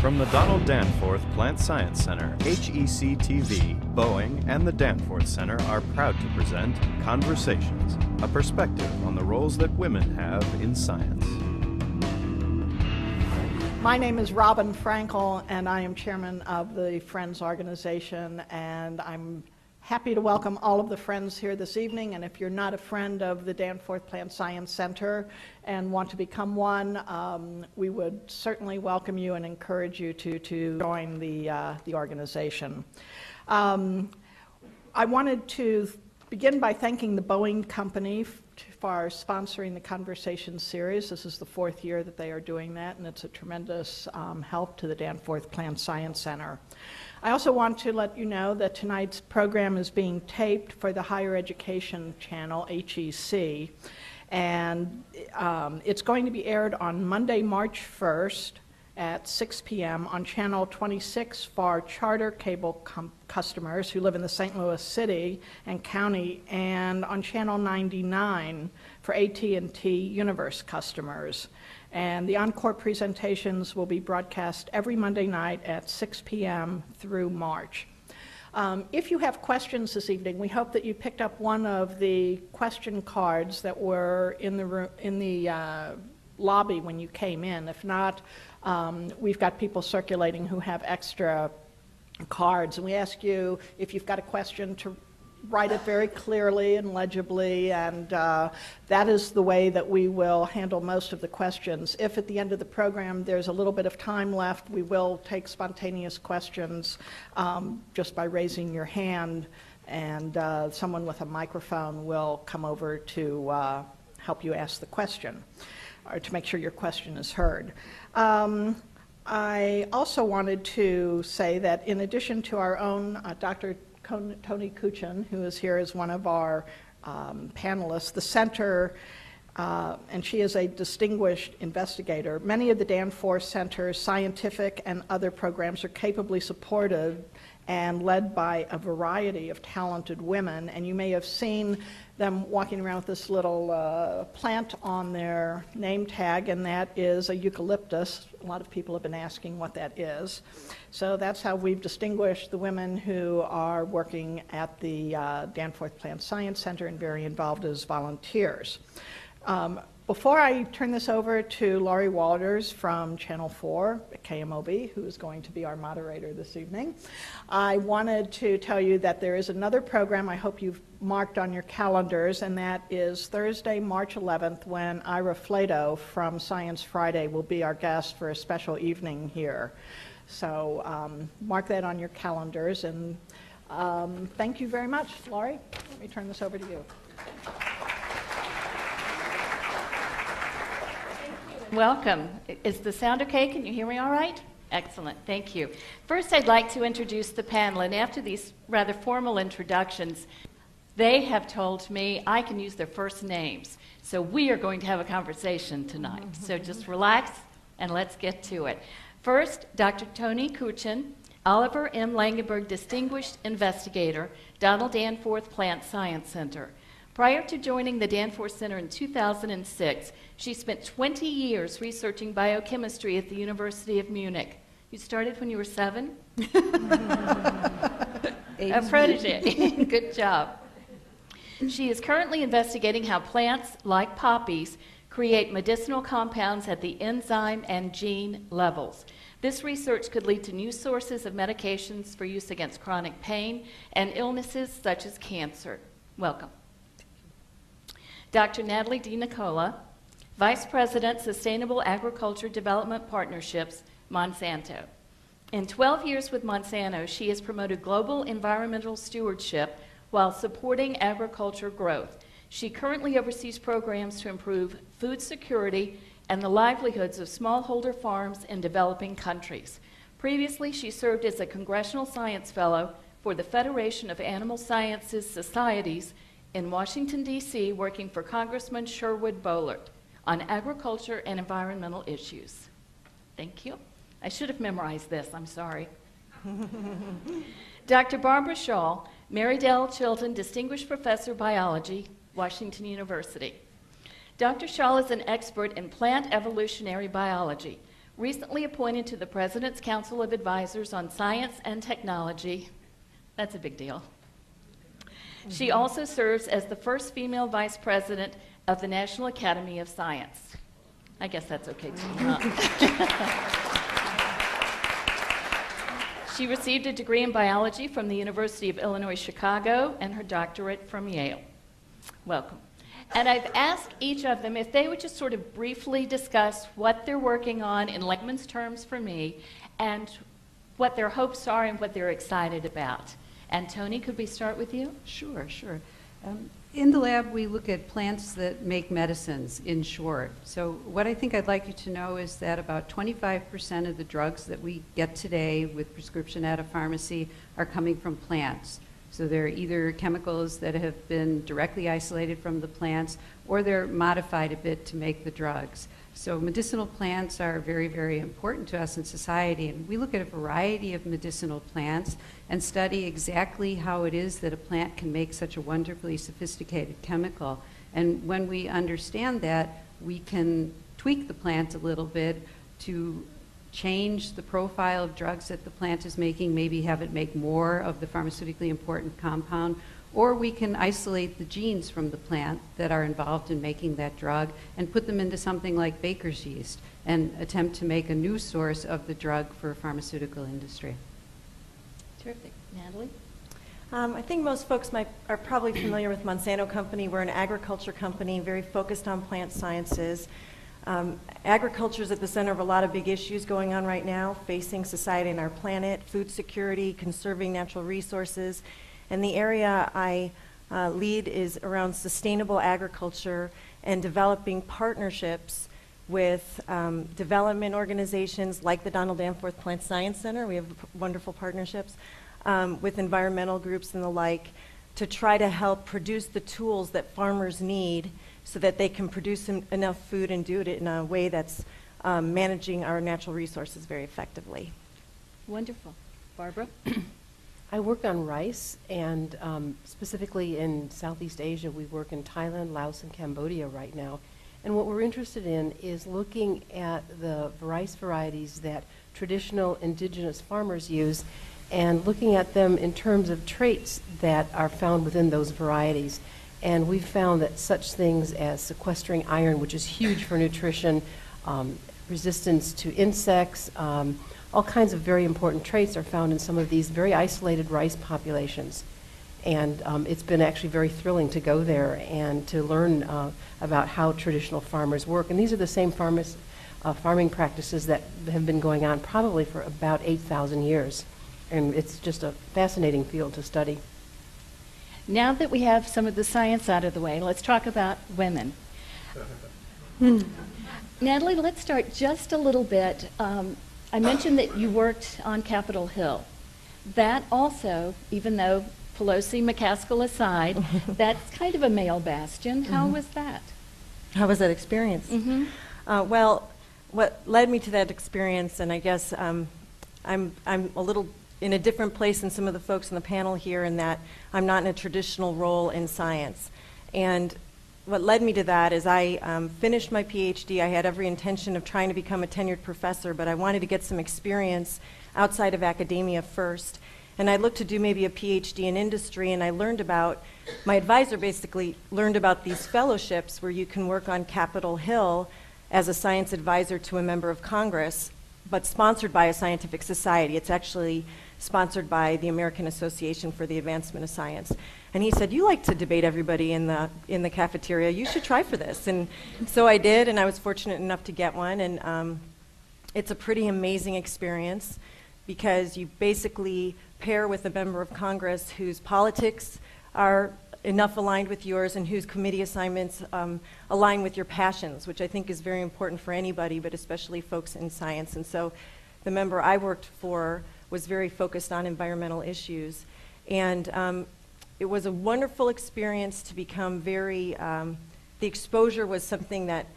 From the Donald Danforth Plant Science Center, HEC-TV, Boeing, and the Danforth Center are proud to present Conversations, a perspective on the roles that women have in science. My name is Robin Frankel, and I am chairman of the Friends organization, and I'm happy to welcome all of the friends here this evening. And if you're not a friend of the Danforth Plant Science Center and want to become one, we would certainly welcome you and encourage you to join the organization. I wanted to begin by thanking the Boeing Company for sponsoring the Conversation series. This is the 4th year that they are doing that, and it's a tremendous help to the Danforth Plant Science Center. I also want to let you know that tonight's program is being taped for the Higher Education channel, HEC, and it's going to be aired on Monday, March 1st at 6 p.m. on Channel 26 for charter cable customers who live in the St. Louis City and County, and on Channel 99 for AT&T Universe customers. And the encore presentations will be broadcast every Monday night at 6 p.m. through March. If you have questions this evening, we hope that you picked up one of the question cards that were in the lobby when you came in. If not, we've got people circulating who have extra cards, and we ask you, if you've got a question, to write it very clearly and legibly, and that is the way that we will handle most of the questions. If at the end of the program there's a little bit of time left, we will take spontaneous questions just by raising your hand, and someone with a microphone will come over to help you ask the question, or to make sure your question is heard. I also wanted to say that in addition to our own Dr. Toni Kuchin, who is here as one of our panelists, the center, and she is a distinguished investigator. Many of the Danforth Center's scientific and other programs are capably supported and led by a variety of talented women, and you may have seen them walking around with this little plant on their name tag, and that is a eucalyptus. A lot of people have been asking what that is. So that's how we've distinguished the women who are working at the Danforth Plant Science Center and very involved as volunteers. Before I turn this over to Laurie Walters from Channel 4 at KMOB, who is going to be our moderator this evening, I wanted to tell you that there is another program I hope you've marked on your calendars, and that is Thursday, March 11th, when Ira Flato from Science Friday will be our guest for a special evening here. So mark that on your calendars, and thank you very much. Laurie, let me turn this over to you. Welcome. Is the sound okay? Can you hear me all right? Excellent. Thank you. First, I'd like to introduce the panel, and after these rather formal introductions, they have told me I can use their first names. So we are going to have a conversation tonight. So just relax and let's get to it. First, Dr. Toni Kuchin, Oliver M. Langenberg Distinguished Investigator, Donald Danforth Plant Science Center. Prior to joining the Danforth Center in 2006, she spent 20 years researching biochemistry at the University of Munich. You started when you were 7? A protege. Good job. She is currently investigating how plants, like poppies, create medicinal compounds at the enzyme and gene levels. This research could lead to new sources of medications for use against chronic pain and illnesses such as cancer. Welcome. Dr. Natalie DiNicola, Vice President, Sustainable Agriculture Development Partnerships, Monsanto. In 12 years with Monsanto, she has promoted global environmental stewardship while supporting agriculture growth. She currently oversees programs to improve food security and the livelihoods of smallholder farms in developing countries. Previously, she served as a Congressional Science Fellow for the Federation of Animal Sciences Societies in Washington, D.C., working for Congressman Sherwood Boehlert on agriculture and environmental issues. Thank you. I should have memorized this, I'm sorry. Dr. Barbara Shaw, Mary Dell Chilton Distinguished Professor of Biology, Washington University. Dr. Shaw is an expert in plant evolutionary biology. Recently appointed to the President's Council of Advisors on Science and Technology. That's a big deal. She also serves as the first female vice president of the National Academy of Science. I guess that's okay too, huh? She received a degree in biology from the University of Illinois, Chicago, and her doctorate from Yale. Welcome. And I've asked each of them if they would just sort of briefly discuss what they're working on in layman's terms for me, and what their hopes are and what they're excited about. And Tony, could we start with you? Sure. In the lab, we look at plants that make medicines, in short. So what I think I'd like you to know is that about 25% of the drugs that we get today with prescription at a pharmacy are coming from plants. So they're either chemicals that have been directly isolated from the plants, or they're modified a bit to make the drugs. So medicinal plants are very, very important to us in society, and we look at a variety of medicinal plants and study exactly how it is that a plant can make such a wonderfully sophisticated chemical. And when we understand that, we can tweak the plant a little bit to change the profile of drugs that the plant is making, maybe have it make more of the pharmaceutically important compound, or we can isolate the genes from the plant that are involved in making that drug and put them into something like baker's yeast and attempt to make a new source of the drug for pharmaceutical industry. Terrific. Natalie? I think most folks are probably familiar with Monsanto Company. We're an agriculture company very focused on plant sciences. Agriculture is at the center of a lot of big issues going on right now, facing society and our planet: food security, conserving natural resources. And the area I lead is around sustainable agriculture and developing partnerships with development organizations like the Donald Danforth Plant Science Center. We have wonderful partnerships with environmental groups and the like, to try to help produce the tools that farmers need so that they can produce enough food and do it in a way that's managing our natural resources very effectively. Wonderful. Barbara? I work on rice, and specifically in Southeast Asia. We work in Thailand, Laos, and Cambodia right now. And what we're interested in is looking at the rice varieties that traditional indigenous farmers use, and looking at them in terms of traits that are found within those varieties. And we've found that such things as sequestering iron, which is huge for nutrition, resistance to insects, all kinds of very important traits are found in some of these very isolated rice populations. And it's been actually very thrilling to go there and to learn about how traditional farmers work. And these are the same farming practices that have been going on probably for about 8,000 years. And it's just a fascinating field to study. Now that we have some of the science out of the way, let's talk about women. Natalie, let's start just a little bit. I mentioned that you worked on Capitol Hill. That also, even though Pelosi, McCaskill aside, that's kind of a male bastion. How was that? How was that experience? Well, what led me to that experience, and I guess I'm a little in a different place than some of the folks on the panel here, in that I'm not in a traditional role in science. And what led me to that is I finished my PhD. I had every intention of trying to become a tenured professor, but I wanted to get some experience outside of academia first. And I looked to do maybe a PhD in industry, and I learned about, my advisor basically learned about these fellowships where you can work on Capitol Hill as a science advisor to a member of Congress, but sponsored by a scientific society. It's actually sponsored by the American Association for the Advancement of Science. And he said, "You like to debate everybody in the cafeteria. You should try for this." And so I did, and I was fortunate enough to get one. And it's a pretty amazing experience, because you basically pair with a member of Congress whose politics are enough aligned with yours and whose committee assignments align with your passions, which I think is very important for anybody, but especially folks in science. And so the member I worked for was very focused on environmental issues. And it was a wonderful experience to become very, the exposure was something that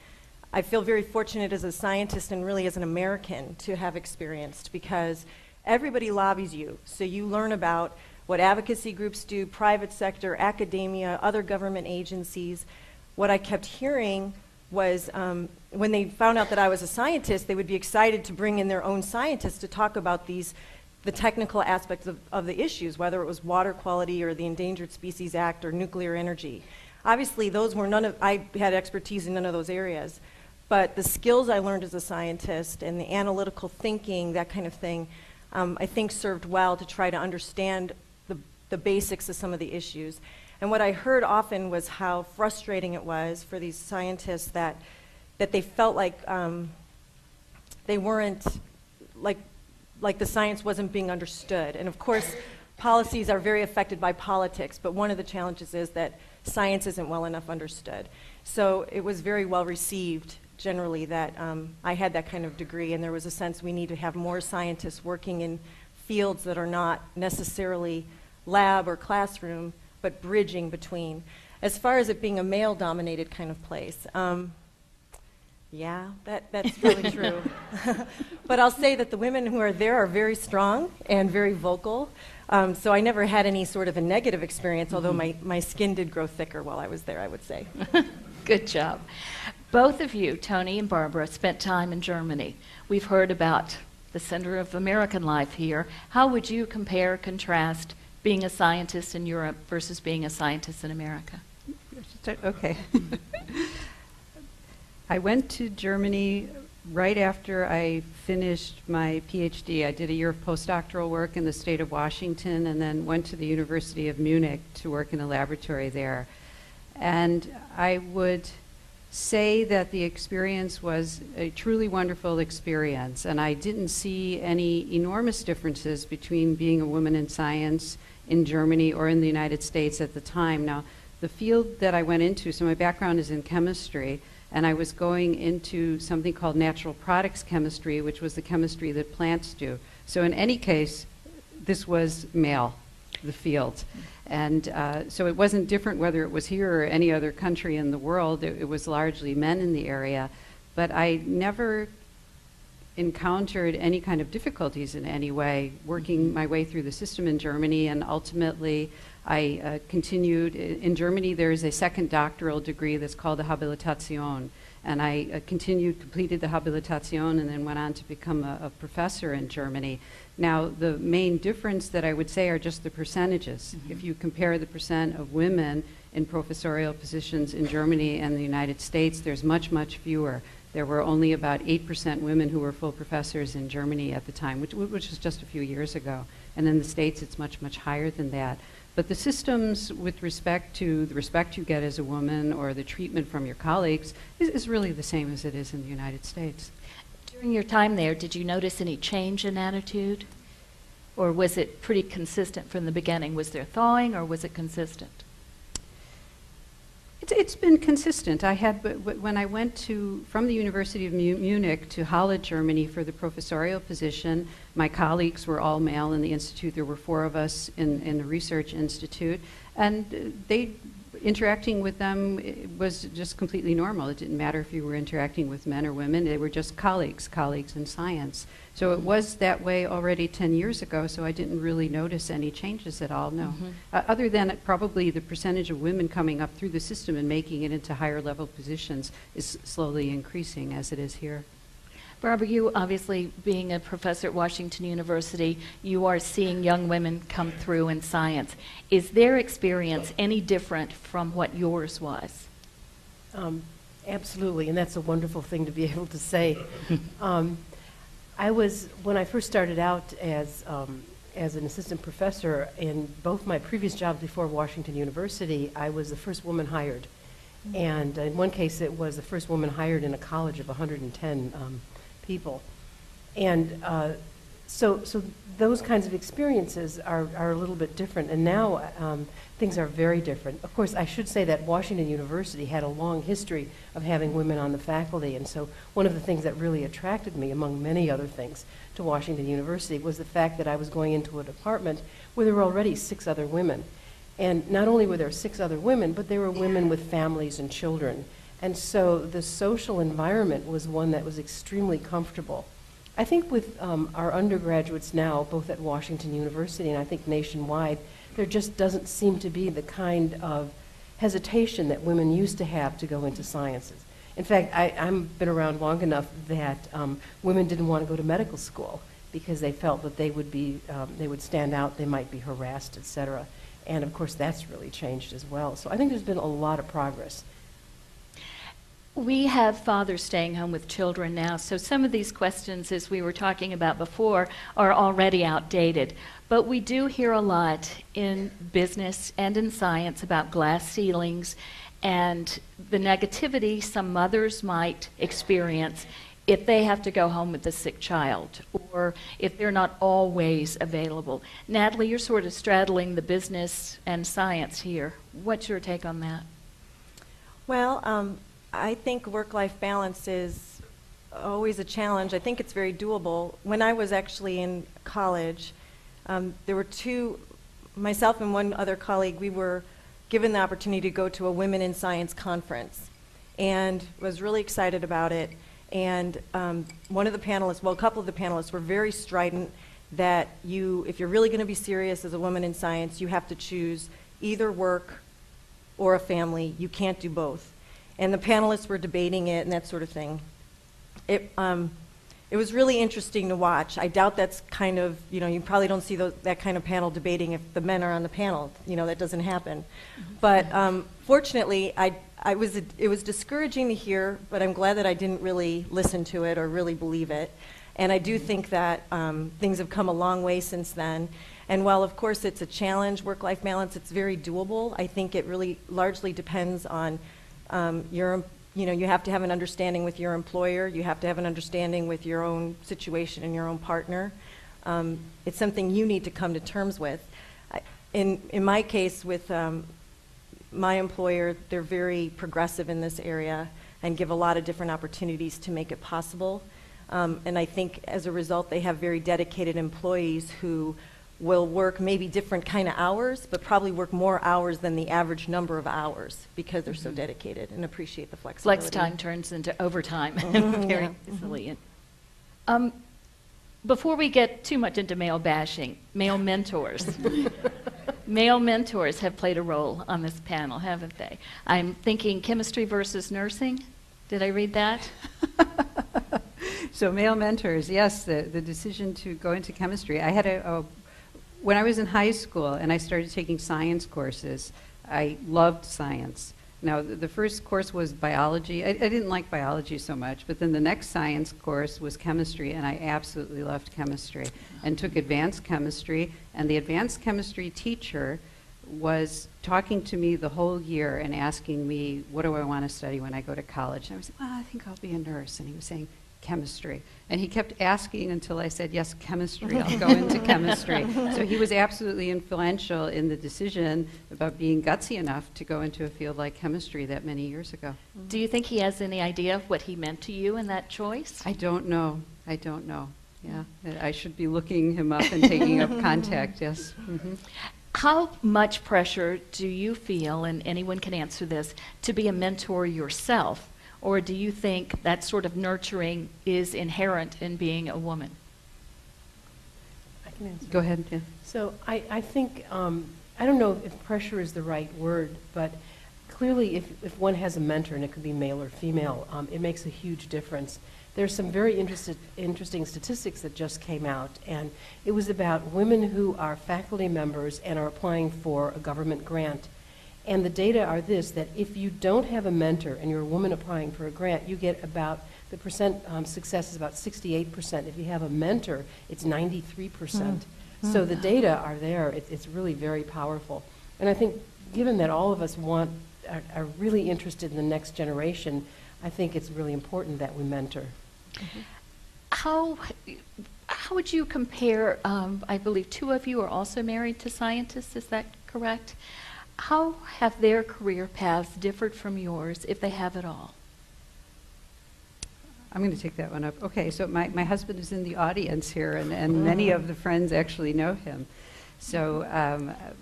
I feel very fortunate as a scientist and really as an American to have experienced, because everybody lobbies you. So you learn about what advocacy groups do, private sector, academia, other government agencies. What I kept hearing was when they found out that I was a scientist, they would be excited to bring in their own scientists to talk about the technical aspects of the issues, whether it was water quality or the Endangered Species Act or nuclear energy. Obviously, those were I had expertise in none of those areas, but the skills I learned as a scientist and the analytical thinking, that kind of thing, I think served well to try to understand the basics of some of the issues. And what I heard often was how frustrating it was for these scientists that they felt like they weren't, like the science wasn't being understood. And of course, policies are very affected by politics, but one of the challenges is that science isn't well enough understood. So it was very well received generally that I had that kind of degree, and there was a sense we need to have more scientists working in fields that are not necessarily lab or classroom, but bridging between. As far as it being a male-dominated kind of place, yeah, that's really true. But I'll say that the women who are there are very strong and very vocal. So I never had any sort of a negative experience, although my skin did grow thicker while I was there, I would say. Good job. Both of you, Tony and Barbara, spent time in Germany. We've heard about the center of American life here. How would you compare, contrast being a scientist in Europe versus being a scientist in America? Okay. I went to Germany right after I finished my PhD. I did a year of postdoctoral work in the state of Washington and then went to the University of Munich to work in a laboratory there. And I would say that the experience was a truly wonderful experience, and I didn't see any enormous differences between being a woman in science in Germany or in the United States at the time. Now, the field that I went into, so my background is in chemistry, and I was going into something called natural products chemistry, which was the chemistry that plants do. So in any case, this was male, the field. And so it wasn't different whether it was here or any other country in the world. It was largely men in the area. But I never encountered any kind of difficulties in any way working my way through the system in Germany, and ultimately I continued. In Germany, there is a second doctoral degree that's called a Habilitation, and I completed the Habilitation, and then went on to become a professor in Germany. Now, the main difference that I would say are just the percentages. If you compare the percent of women in professorial positions in Germany and the United States, there's much, much fewer. There were only about 8% women who were full professors in Germany at the time, which was just a few years ago. And in the States, it's much, much higher than that. But the systems with respect to the respect you get as a woman or the treatment from your colleagues is really the same as it is in the United States. During your time there, did you notice any change in attitude? Or was it pretty consistent from the beginning? Was there thawing, or was it consistent? It's been consistent. I had, when I went from the University of Munich to Halle, Germany for the professorial position, my colleagues were all male in the institute. There were 4 of us in the research institute, and interacting with them was just completely normal. It didn't matter if you were interacting with men or women. They were just colleagues in science. So it was that way already 10 years ago, so I didn't really notice any changes at all, no. Other than probably the percentage of women coming up through the system and making it into higher level positions is slowly increasing as it is here. Barbara, you obviously, being a professor at Washington University, you are seeing young women come through in science. Is their experience any different from what yours was? Absolutely, and that's a wonderful thing to be able to say. When I first started out as an assistant professor in both my previous jobs before Washington University, I was the first woman hired. And in one case, it was the first woman hired in a college of 110 people. And so those kinds of experiences are a little bit different. And now things are very different. Of course, I should say that Washington University had a long history of having women on the faculty. And so one of the things that really attracted me, among many other things, to Washington University was the fact that I was going into a department where there were already 6 other women. And not only were there 6 other women, but they were women with families and children. And so the social environment was one that was extremely comfortable. I think with our undergraduates now, both at Washington University and I think nationwide, there just doesn't seem to be the kind of hesitation that women used to have to go into sciences. In fact, I've been around long enough that women didn't want to go to medical school because they felt that they would stand out, they might be harassed, et cetera. And of course, that's really changed as well. So I think there's been a lot of progress. We have fathers staying home with children now, so some of these questions, as we were talking about before, are already outdated. But we do hear a lot in business and in science about glass ceilings and the negativity some mothers might experience if they have to go home with a sick child or if they're not always available. Natalie, you're sort of straddling the business and science here. What's your take on that? Well, I think work-life balance is always a challenge. I think it's very doable. When I was actually in college, there were myself and one other colleague, we were given the opportunity to go to a Women in Science conference and was really excited about it. And one of the panelists, well, a couple of the panelists were very strident that if you're really going to be serious as a woman in science, you have to choose either work or a family. You can't do both. And the panelists were debating it and that sort of thing. It was really interesting to watch. I doubt that's kind of, you probably don't see that kind of panel debating if the men are on the panel. That doesn't happen. But fortunately, it was discouraging to hear, but I'm glad that I didn't really listen to it or really believe it. And I do think that things have come a long way since then. And while, of course, it's a challenge, work-life balance, it's very doable. I think it really largely depends on you have to have an understanding with your employer. You have to have an understanding with your own situation and your own partner. It's something you need to come to terms with. In my case with my employer, they're very progressive in this area and give a lot of different opportunities to make it possible. And I think as a result, they have very dedicated employees who will work maybe different kind of hours, but probably work more hours than the average number of hours because they're so dedicated and appreciate the flexibility. Flex time turns into overtime Mm-hmm, very yeah. easily. Before we get too much into male bashing, male mentors. Male mentors have played a role on this panel, haven't they? I'm thinking chemistry versus nursing. Did I read that? So male mentors, yes, the decision to go into chemistry. I had when I was in high school and I started taking science courses, I loved science. Now, the first course was biology. I didn't like biology so much, but then the next science course was chemistry, and I absolutely loved chemistry and took advanced chemistry. And the advanced chemistry teacher was talking to me the whole year and asking me, what do I want to study when I go to college? And I was like, I think I'll be a nurse. And he was saying, chemistry. And he kept asking until I said, yes, chemistry, I'll go into chemistry. So he was absolutely influential in the decision about being gutsy enough to go into a field like chemistry that many years ago. Do you think he has any idea of what he meant to you in that choice? I don't know. Yeah, I should be looking him up and taking up contact, yes. Mm-hmm. How much pressure do you feel, and anyone can answer this, to be a mentor yourself? Or do you think that sort of nurturing is inherent in being a woman? I can answer. Go ahead, yeah. So I think, I don't know if pressure is the right word, but clearly if one has a mentor, and it could be male or female, it makes a huge difference. There's some very interesting statistics that just came out, and it was about women who are faculty members and are applying for a government grant. And the data are this, that if you don't have a mentor and you're a woman applying for a grant, you get about, the percent success is about 68%. If you have a mentor, it's 93%. So the data are there. It's really very powerful. And I think given that all of us are really interested in the next generation, I think it's really important that we mentor. How would you compare, I believe two of you are also married to scientists, is that correct? How have their career paths differed from yours, if they have at all? I'm going to take that one up. Okay, so my husband is in the audience here, and many of the friends actually know him. So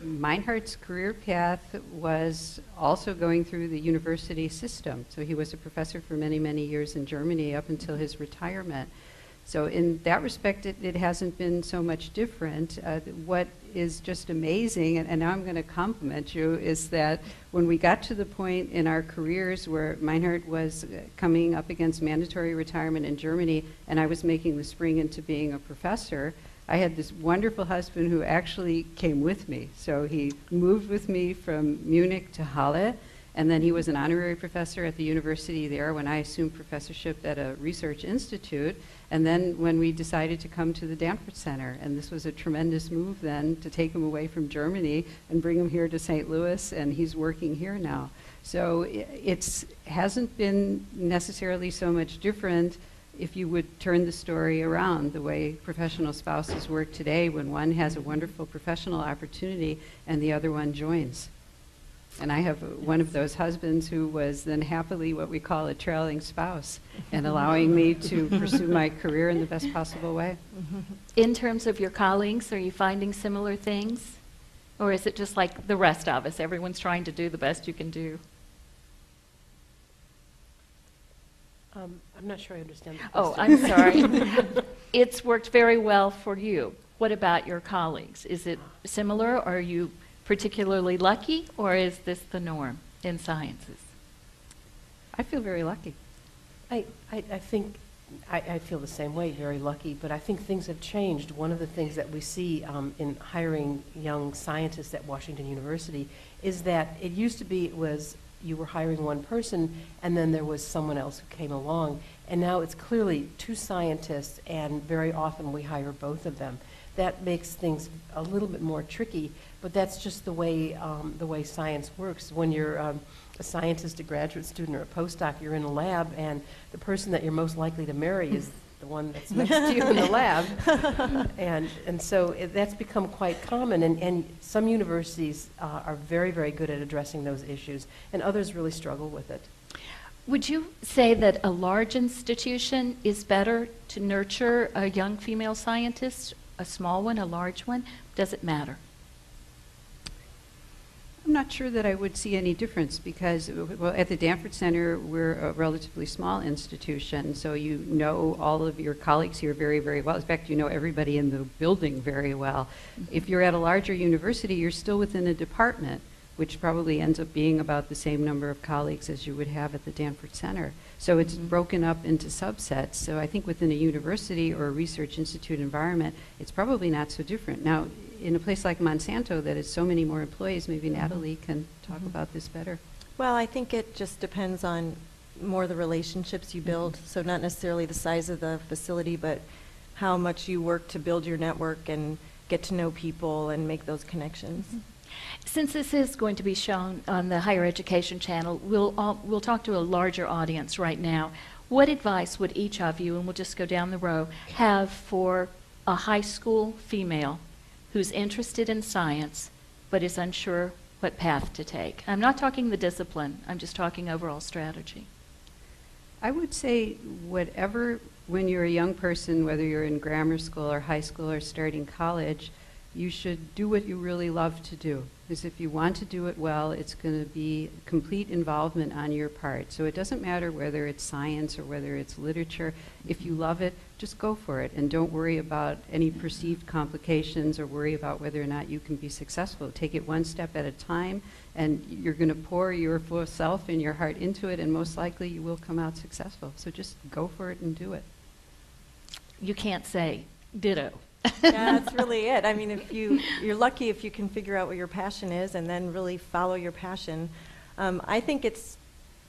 Meinhardt's career path was also going through the university system. So he was a professor for many, many years in Germany up until his retirement. So in that respect, it hasn't been so much different. What is just amazing, and now I'm going to compliment you, is that when we got to the point in our careers where Meinhardt was coming up against mandatory retirement in Germany, and I was making the spring into being a professor, I had this wonderful husband who actually came with me. So he moved with me from Munich to Halle, and then he was an honorary professor at the university there when I assumed professorship at a research institute. And then when we decided to come to the Danforth Center, and this was a tremendous move then to take him away from Germany and bring him here to St. Louis, and he's working here now. So it hasn't been necessarily so much different if you would turn the story around the way professional spouses work today, when one has a wonderful professional opportunity and the other one joins. And I have one of those husbands who was then happily what we call a trailing spouse and allowing me to pursue my career in the best possible way. In terms of your colleagues, are you finding similar things? Or is it just like the rest of us? Everyone's trying to do the best you can do. I'm not sure I understand the Oh, question. I'm sorry. It's worked very well for you. What about your colleagues? Is it similar, or are you particularly lucky, or is this the norm in sciences? I feel very lucky. I think I feel the same way, very lucky, but I think things have changed. One of the things that we see in hiring young scientists at Washington University is that it used to be you were hiring one person and then there was someone else who came along, and now it's clearly two scientists, and very often we hire both of them. That makes things a little bit more tricky, but that's just the way science works. When you're a scientist, a graduate student, or a postdoc, you're in a lab, and the person that you're most likely to marry is the one that's next to you in the lab. And so that's become quite common, and some universities are very, very good at addressing those issues, and others really struggle with it. Would you say that a large institution is better to nurture a young female scientist, a small one, a large one? Does it matter? I'm not sure that I would see any difference because, well, at the Danforth Center, we're a relatively small institution, so you know all of your colleagues here very, very well. In fact, you know everybody in the building very well. If you're at a larger university, you're still within a department, which probably ends up being about the same number of colleagues as you would have at the Danforth Center. So it's broken up into subsets. So I think within a university or a research institute environment, it's probably not so different. Now, in a place like Monsanto that has so many more employees, maybe Natalie can talk about this better. Well, I think it just depends on more the relationships you build. So not necessarily the size of the facility, but how much you work to build your network and get to know people and make those connections. Since this is going to be shown on the Higher Education channel, we'll talk to a larger audience right now. What advice would each of you, and we'll just go down the row, have for a high school female who's interested in science but is unsure what path to take? I'm not talking the discipline, I'm just talking overall strategy. I would say whatever, when you're a young person, whether you're in grammar school or high school or starting college, you should do what you really love to do. Because if you want to do it well, it's going to be complete involvement on your part. So it doesn't matter whether it's science or whether it's literature. If you love it, just go for it. And don't worry about any perceived complications or worry about whether or not you can be successful. Take it one step at a time, and you're going to pour your full self and your heart into it, and most likely you will come out successful. So just go for it and do it. You can't say ditto. Yeah, that's really it. I mean, if you're lucky if you can figure out what your passion is and then really follow your passion. I think it's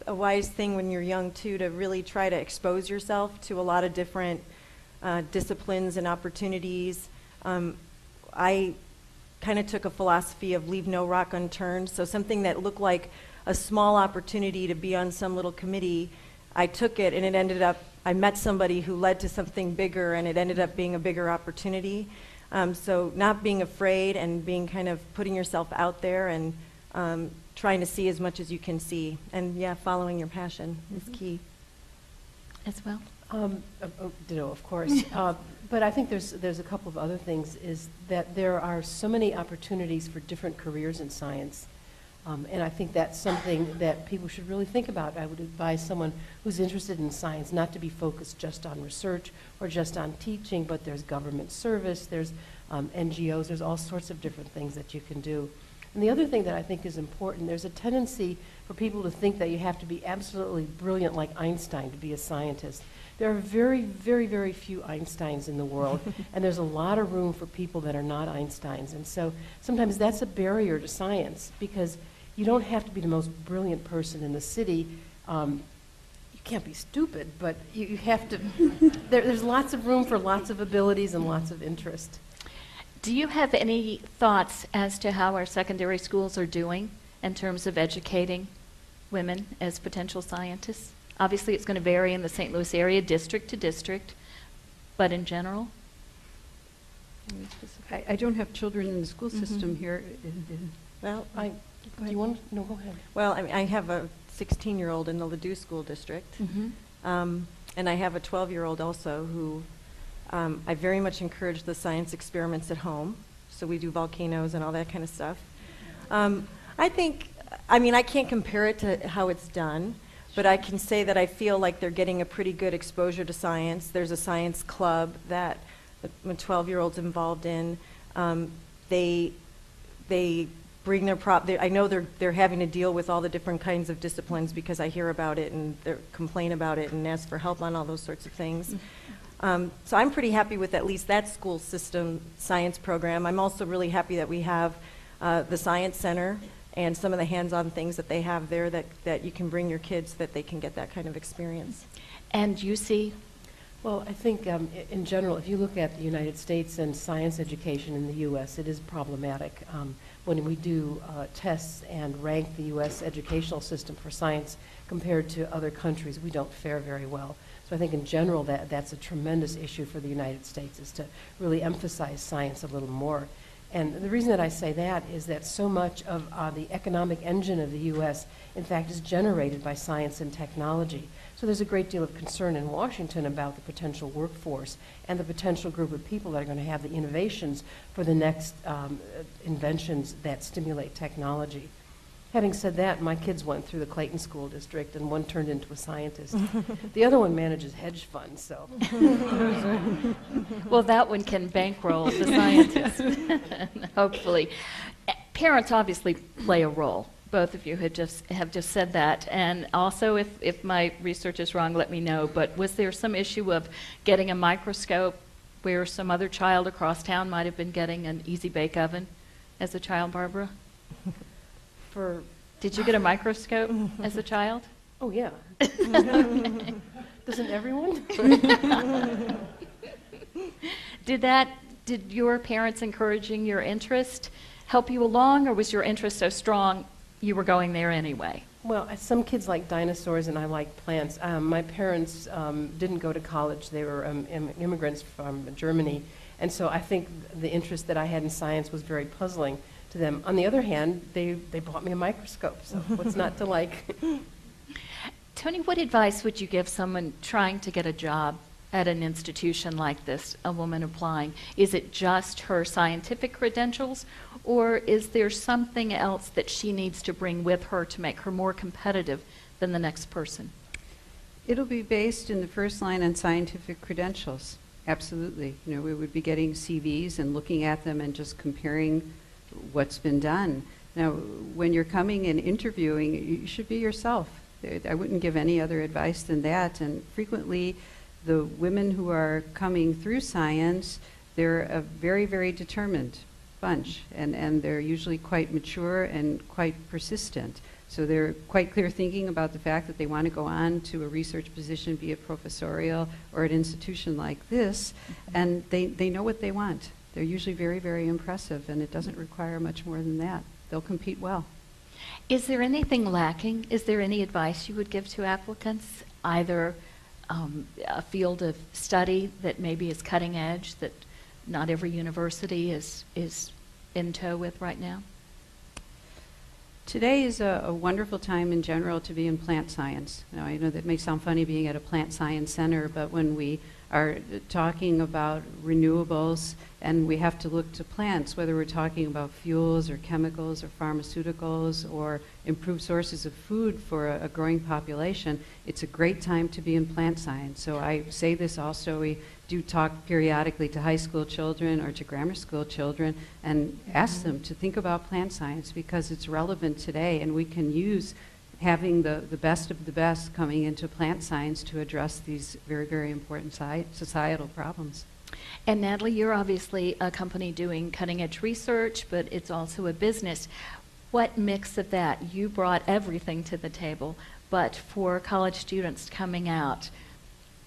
a wise thing when you're young, too, to really try to expose yourself to a lot of different disciplines and opportunities. I kind of took a philosophy of leave no rock unturned, so something that looked like a small opportunity to be on some little committee, I took it and it ended up, I met somebody who led to something bigger, and it ended up being a bigger opportunity. So not being afraid and being kind of putting yourself out there and trying to see as much as you can see. And yeah, following your passion is key. As well? Ditto, of course. But I think there's a couple of other things, is that there are so many opportunities for different careers in science. And I think that's something that people should really think about. I would advise someone who's interested in science not to be focused just on research or just on teaching, but there's government service, there's NGOs, there's all sorts of different things that you can do. And the other thing that I think is important, there's a tendency for people to think that you have to be absolutely brilliant like Einstein to be a scientist. There are very, very, very few Einsteins in the world, and there's a lot of room for people that are not Einsteins. And so sometimes that's a barrier to science, because you don't have to be the most brilliant person in the city. You can't be stupid, but you have to, there's lots of room for lots of abilities and lots of interest. Do you have any thoughts as to how our secondary schools are doing in terms of educating women as potential scientists? Obviously, it's going to vary in the St. Louis area, district to district, but in general? I don't have children in the school system here. Well, Do you want to? No, go ahead. well, I have a 16-year-old in the Ladue School District, and I have a 12-year-old also who I very much encourage the science experiments at home. So we do volcanoes and all that kind of stuff. I think, I mean, I can't compare it to how it's done, but I can say that I feel like they're getting a pretty good exposure to science. There's a science club that my 12-year-old's involved in. They bring their I know they're having to deal with all the different kinds of disciplines because I hear about it and they complain about it and ask for help on all those sorts of things. So I'm pretty happy with at least that school system science program. I'm also really happy that we have the Science Center and some of the hands-on things that they have there that you can bring your kids so that they can get that kind of experience. And you see? Well, I think in general, if you look at the United States and science education in the U.S., it is problematic. When we do tests and rank the U.S. educational system for science compared to other countries, we don't fare very well. So I think in general that's a tremendous issue for the United States, is to really emphasize science a little more. And the reason that I say that is that so much of the economic engine of the U.S., in fact, is generated by science and technology. So there's a great deal of concern in Washington about the potential workforce and the potential group of people that are going to have the innovations for the next inventions that stimulate technology. Having said that, my kids went through the Clayton School District, and one turned into a scientist. The other one manages hedge funds, so. Well, that one can bankroll the scientist, hopefully. Parents obviously play a role. Both of you have just said that. And also, if my research is wrong, let me know. But was there some issue of getting a microscope where some other child across town might have been getting an easy bake oven as a child, Barbara? Did you get a microscope as a child? Oh, yeah. Doesn't everyone? Did your parents encouraging your interest help you along, or was your interest so strong you were going there anyway? Well, some kids like dinosaurs and I like plants. My parents didn't go to college. They were immigrants from Germany. And so I think the interest that I had in science was very puzzling to them. On the other hand, they bought me a microscope, so what's not to like? Tony, what advice would you give someone trying to get a job at an institution like this, a woman applying? Is it just her scientific credentials, or is there something else that she needs to bring with her to make her more competitive than the next person? It'll be based in the first line on scientific credentials. Absolutely. You know, we would be getting CVs and looking at them and just comparing what's been done. Now, when you're coming and interviewing, you should be yourself. I wouldn't give any other advice than that. And frequently, the women who are coming through science, they're a very, very determined bunch, and they're usually quite mature and quite persistent. So they're quite clear thinking about the fact that they want to go on to a research position, be it professorial or at an institution like this, and they know what they want. They're usually very, very impressive, and it doesn't require much more than that. They'll compete well. Is there anything lacking? Is there any advice you would give to applicants, either a field of study that maybe is cutting edge, that not every university is in tow with right now? Today is a wonderful time in general to be in plant science. Now, I know that may sound funny being at a plant science center, but when we are talking about renewables, and we have to look to plants, whether we're talking about fuels or chemicals or pharmaceuticals or improved sources of food for a growing population. It's a great time to be in plant science. So I say this also, we do talk periodically to high school children or to grammar school children and ask them to think about plant science because it's relevant today, and we can use having the best of the best coming into plant science to address these very, very important societal problems. And Natalie, you're obviously a company doing cutting-edge research, but it's also a business. What mix of that? You brought everything to the table, but for college students coming out,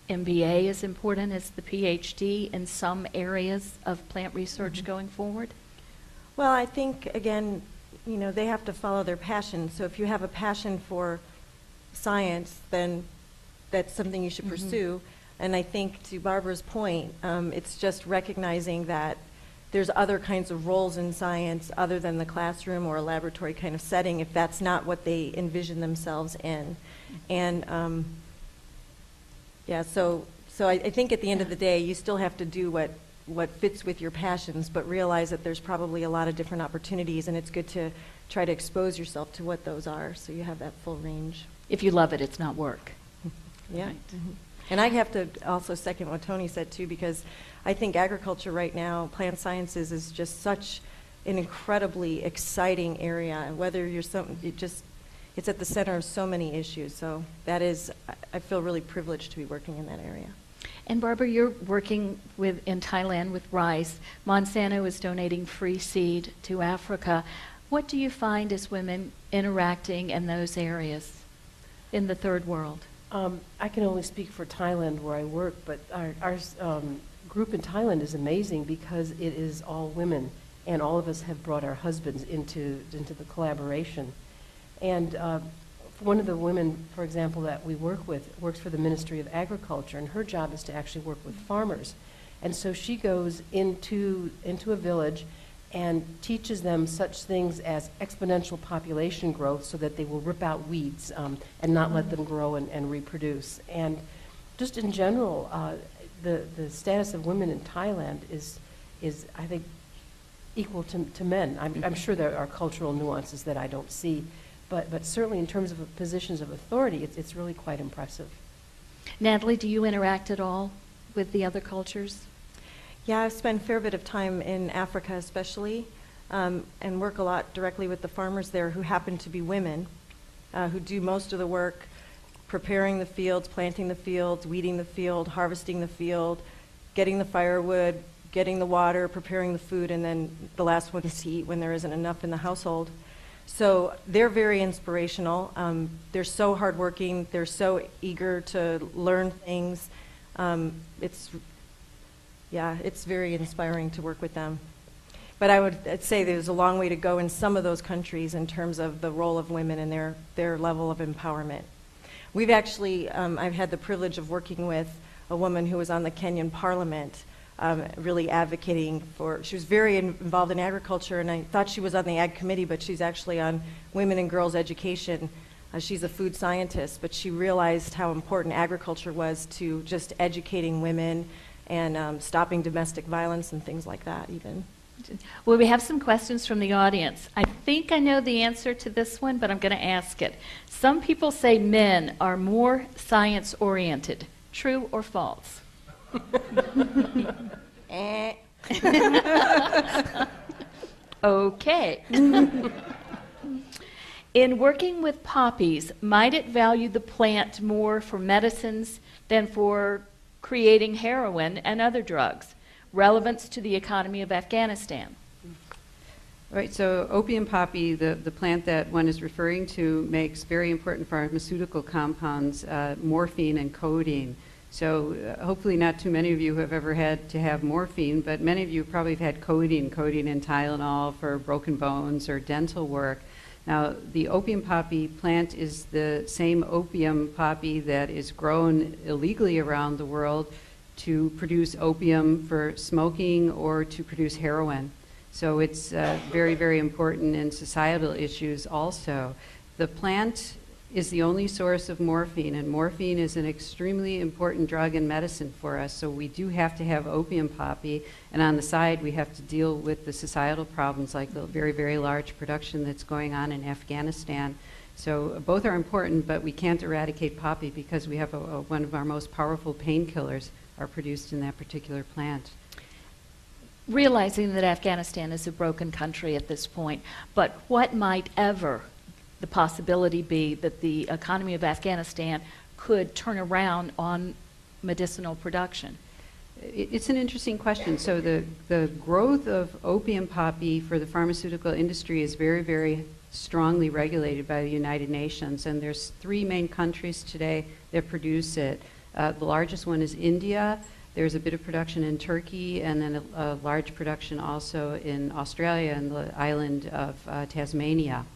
MBA is important as the PhD in some areas of plant research going forward? Well, I think, again, you know, they have to follow their passion. So if you have a passion for science, then that's something you should pursue. And I think, to Barbara's point, it's just recognizing that there's other kinds of roles in science other than the classroom or a laboratory kind of setting if that's not what they envision themselves in. And yeah, so I think at the end of the day, you still have to do what fits with your passions, but realize that there's probably a lot of different opportunities, and it's good to try to expose yourself to what those are so you have that full range. If you love it, it's not work. Yeah. Right. And I have to also second what Tony said too, because I think agriculture right now, plant sciences, is just such an incredibly exciting area, and whether you're it's at the center of so many issues. So that is, I feel really privileged to be working in that area. And Barbara, you're working in Thailand with rice. Monsanto is donating free seed to Africa. What do you find as women interacting in those areas in the third world? I can only speak for Thailand where I work, but our group in Thailand is amazing because it is all women, and all of us have brought our husbands into the collaboration. And one of the women, for example, that we work with works for the Ministry of Agriculture, and her job is to actually work with farmers. And so she goes into a village and teaches them such things as exponential population growth so that they will rip out weeds and not let them grow and reproduce. And just in general, the status of women in Thailand is I think, equal to men. I'm sure there are cultural nuances that I don't see, but certainly in terms of positions of authority, it's really quite impressive. Natalie, do you interact at all with the other cultures? Yeah, I've spent a fair bit of time in Africa especially, and work a lot directly with the farmers there who happen to be women, who do most of the work, preparing the fields, planting the fields, weeding the field, harvesting the field, getting the firewood, getting the water, preparing the food, and then the last one is to eat when there isn't enough in the household. So they're very inspirational. They're so hardworking. They're so eager to learn things. It's very inspiring to work with them. But I'd say there's a long way to go in some of those countries in terms of the role of women and their level of empowerment. We've actually, I've had the privilege of working with a woman who was on the Kenyan Parliament, really advocating for, she was very involved in agriculture, and I thought she was on the Ag Committee, but she's actually on women and girls education. She's a food scientist, but she realized how important agriculture was to just educating women and stopping domestic violence and things like that even. Well, we have some questions from the audience. I think I know the answer to this one, but I'm going to ask it. Some people say men are more science-oriented. True or false? Okay. In working with poppies, might it value the plant more for medicines than for creating heroin and other drugs? Relevance to the economy of Afghanistan. Right, so opium poppy, the plant that one is referring to, makes very important pharmaceutical compounds, morphine and codeine. So hopefully not too many of you have ever had to have morphine, but many of you probably have had codeine and Tylenol for broken bones or dental work. Now, the opium poppy plant is the same opium poppy that is grown illegally around the world to produce opium for smoking or to produce heroin. So it's very, very important in societal issues also. The plant is the only source of morphine, and morphine is an extremely important drug in medicine for us, so we do have to have opium poppy, and on the side we have to deal with the societal problems like the very, very large production that's going on in Afghanistan. So both are important, but we can't eradicate poppy because we have one of our most powerful painkillers are produced in that particular plant. Realizing that Afghanistan is a broken country at this point, but what might ever the possibility be that the economy of Afghanistan could turn around on medicinal production? It's an interesting question. So the growth of opium poppy for the pharmaceutical industry is very, very strongly regulated by the United Nations, and there's 3 main countries today that produce it. The largest one is India. There's a bit of production in Turkey, and then a large production also in Australia and the island of Tasmania.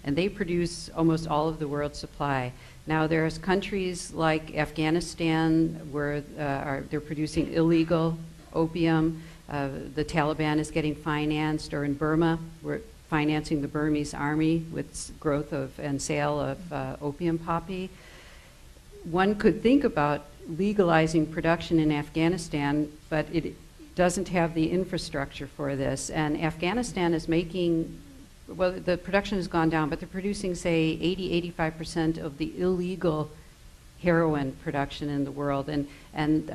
And they produce almost all of the world's supply. Now there's countries like Afghanistan where they're producing illegal opium. The Taliban is getting financed, or in Burma, we're financing the Burmese army with growth of and sale of opium poppy. One could think about legalizing production in Afghanistan, but it doesn't have the infrastructure for this. And Afghanistan is making, well, the production has gone down, but they're producing, say, 80–85% of the illegal heroin production in the world. And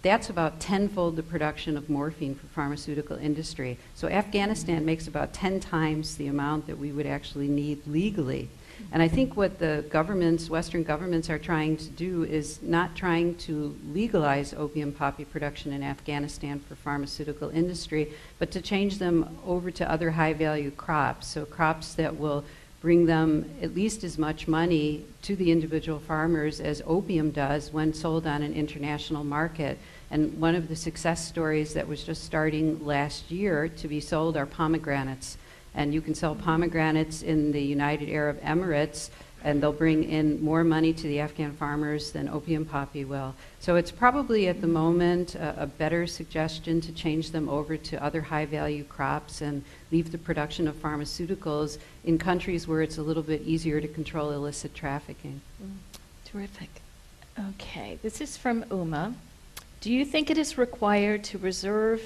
that's about tenfold the production of morphine for pharmaceutical industry. So Afghanistan makes about 10 times the amount that we would actually need legally. And I think what the governments, Western governments, are trying to do is not trying to legalize opium poppy production in Afghanistan for pharmaceutical industry, but to change them over to other high-value crops, so crops that will bring them at least as much money to the individual farmers as opium does when sold on an international market. And one of the success stories that was just starting last year to be sold are pomegranates. And you can sell pomegranates in the United Arab Emirates, and they'll bring in more money to the Afghan farmers than opium poppy will. So it's probably at the moment a better suggestion to change them over to other high-value crops and leave the production of pharmaceuticals in countries where it's a little bit easier to control illicit trafficking. Terrific. Okay, this is from Uma. Do you think it is required to reserve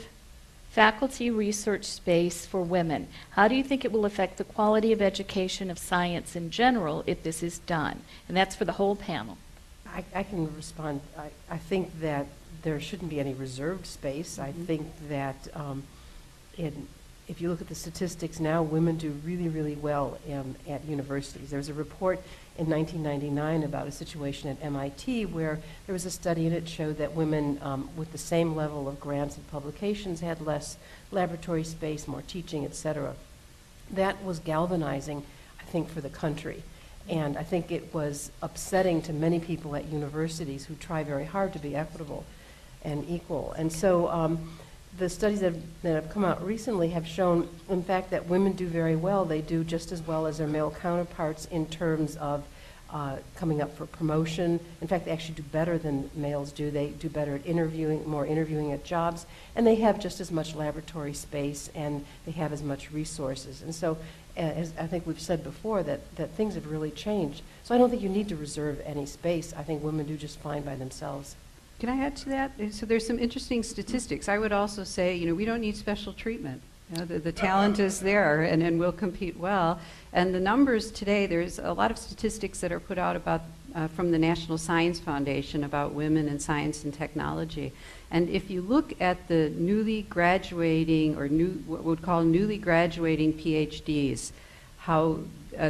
faculty research space for women? How do you think it will affect the quality of education of science in general if this is done? And that's for the whole panel. I can respond. I think that there shouldn't be any reserved space. I think that if you look at the statistics now, women do really, really well at universities. There was a report in 1999 about a situation at MIT where there was a study and it showed that women with the same level of grants and publications had less laboratory space, more teaching, etc. That was galvanizing, I think, for the country. And I think it was upsetting to many people at universities who try very hard to be equitable and equal. And so the studies that have come out recently have shown, in fact, that women do very well. They do just as well as their male counterparts in terms of coming up for promotion. In fact, they actually do better than males do. They do better at interviewing, more interviewing at jobs, and they have just as much laboratory space, and they have as much resources. And so, as I think we've said before, that things have really changed. So I don't think you need to reserve any space. I think women do just fine by themselves. Can I add to that? So there's some interesting statistics. I would also say, we don't need special treatment. The talent is there, and we'll compete well. And the numbers today, there's a lot of statistics that are put out about from the National Science Foundation about women in science and technology. And if you look at the newly graduating, or what we would call newly graduating PhDs, how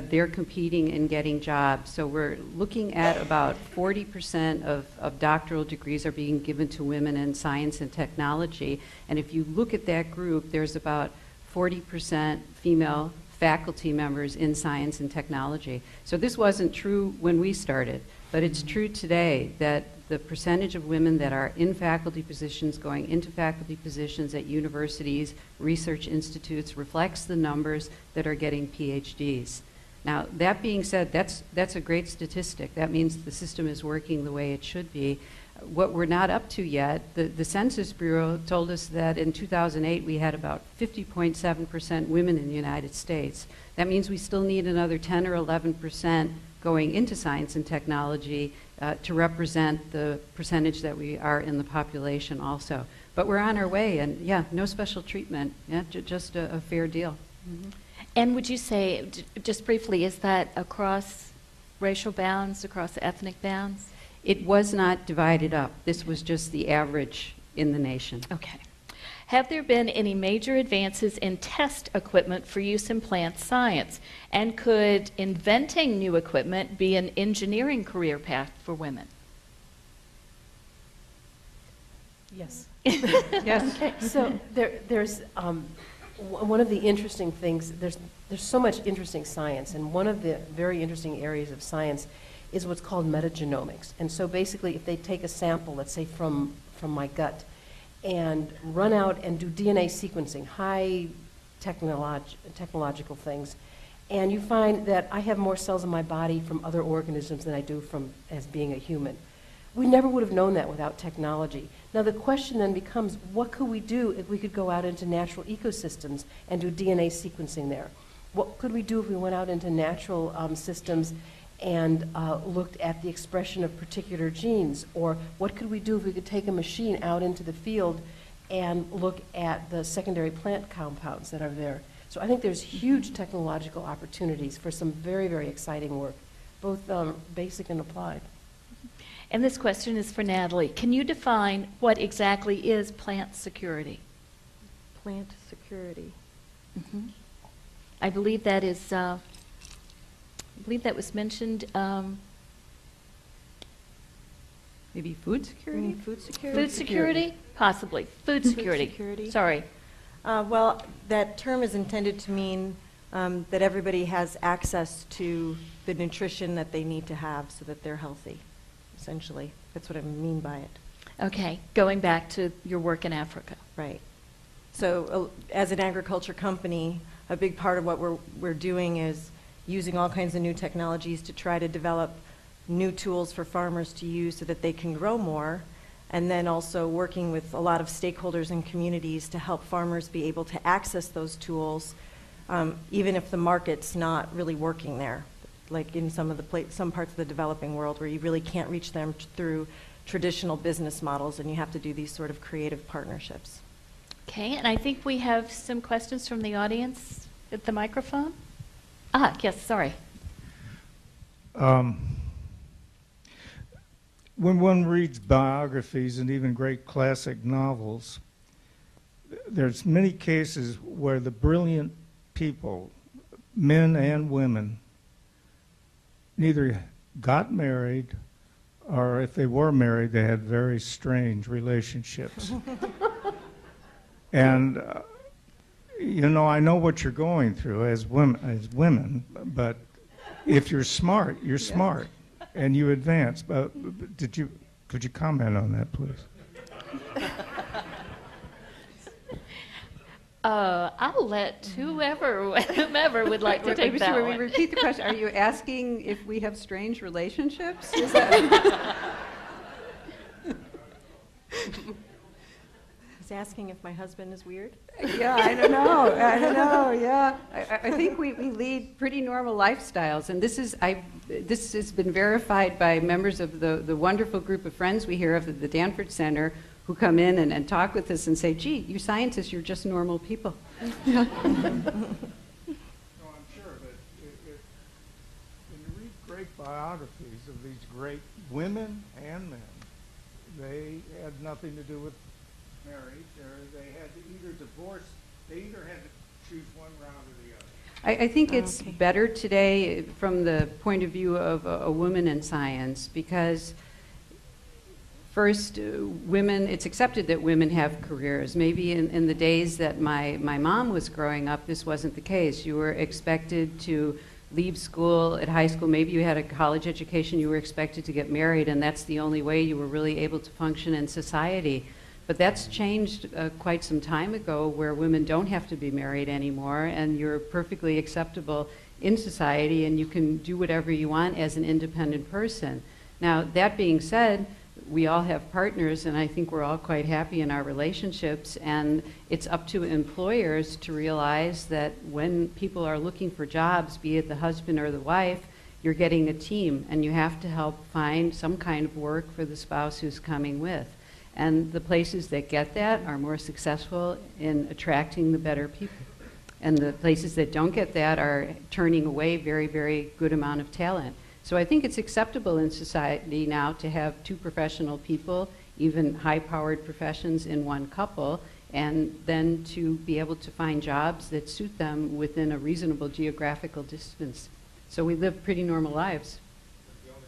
they're competing and getting jobs. So we're looking at about 40% of doctoral degrees are being given to women in science and technology. And if you look at that group, there's about 40% female faculty members in science and technology. So this wasn't true when we started, but it's true today that the percentage of women that are in faculty positions going into faculty positions at universities, research institutes, reflects the numbers that are getting PhDs. Now, that being said, that's a great statistic. That means the system is working the way it should be. What we're not up to yet, the Census Bureau told us that in 2008 we had about 50.7% women in the United States. That means we still need another 10 or 11% going into science and technology to represent the percentage that we are in the population also. But we're on our way, and yeah, no special treatment, yeah, just a fair deal. Mm-hmm. And would you say, just briefly, is that across racial bounds, across ethnic bounds? It was not divided up. This was just the average in the nation. Okay. Have there been any major advances in test equipment for use in plant science? And could inventing new equipment be an engineering career path for women? Yes. Yes. Okay. So there's one of the interesting things, there's so much interesting science, and one of the very interesting areas of science is what's called metagenomics. And so basically, if they take a sample, let's say from my gut, and run out and do DNA sequencing, high technological things, and you find that I have more cells in my body from other organisms than I do from as being a human. We never would have known that without technology. Now the question then becomes, what could we do if we could go out into natural ecosystems and do DNA sequencing there? What could we do if we went out into natural systems and looked at the expression of particular genes? Or what could we do if we could take a machine out into the field and look at the secondary plant compounds that are there? So I think there's huge technological opportunities for some very, very exciting work, both basic and applied. And this question is for Natalie. Can you define what exactly is plant security? Plant security. Mm-hmm. I believe that is, I believe that was mentioned. Maybe food security? Food security? Food security? Possibly. Food security. Security. Sorry. Well, that term is intended to mean that everybody has access to the nutrition that they need to have so that they're healthy, essentially. That's what I mean by it. Okay. Going back to your work in Africa. Right. So as an agriculture company, a big part of what we're doing is using all kinds of new technologies to try to develop new tools for farmers to use so that they can grow more, and then also working with a lot of stakeholders and communities to help farmers be able to access those tools, even if the market's not really working there, like in some parts of the developing world where you really can't reach them through traditional business models, and you have to do these sort of creative partnerships. Okay, and I think we have some questions from the audience at the microphone. Yes, sorry. When one reads biographies and even great classic novels, there's many cases where the brilliant people, men and women, neither got married, or if they were married, they had very strange relationships. And you know, I know what you're going through as women, but if you're smart, you're smart, and you advance. But could you comment on that, please? I'll let whomever would like to take that Should one. we repeat the question? Are you asking if we have strange relationships? Is that He's asking if my husband is weird? Yeah, I don't know, yeah. I think we lead pretty normal lifestyles, and this has been verified by members of the wonderful group of friends we hear of at the Danforth Center who come in and talk with us and say, gee, you scientists, you're just normal people. No, I'm sure, but when you read great biographies of these great women and men, they had nothing to do with marriage, or they had to either divorce, they either had to choose one route or the other. I think it's better today from the point of view of a woman in science, because first, women, it's accepted that women have careers. Maybe in the days that my mom was growing up, this wasn't the case. You were expected to leave school at high school. Maybe you had a college education, you were expected to get married, and that's the only way you were really able to function in society. But that's changed quite some time ago, where women don't have to be married anymore, and you're perfectly acceptable in society, and you can do whatever you want as an independent person. Now, that being said, we all have partners, and I think we're all quite happy in our relationships, and it's up to employers to realize that when people are looking for jobs, be it the husband or the wife, you're getting a team, and you have to help find some kind of work for the spouse who's coming with. And the places that get that are more successful in attracting the better people. And the places that don't get that are turning away very, very good amount of talent. So I think it's acceptable in society now to have two professional people, even high-powered professions in one couple, and then to be able to find jobs that suit them within a reasonable geographical distance. So we live pretty normal lives. The only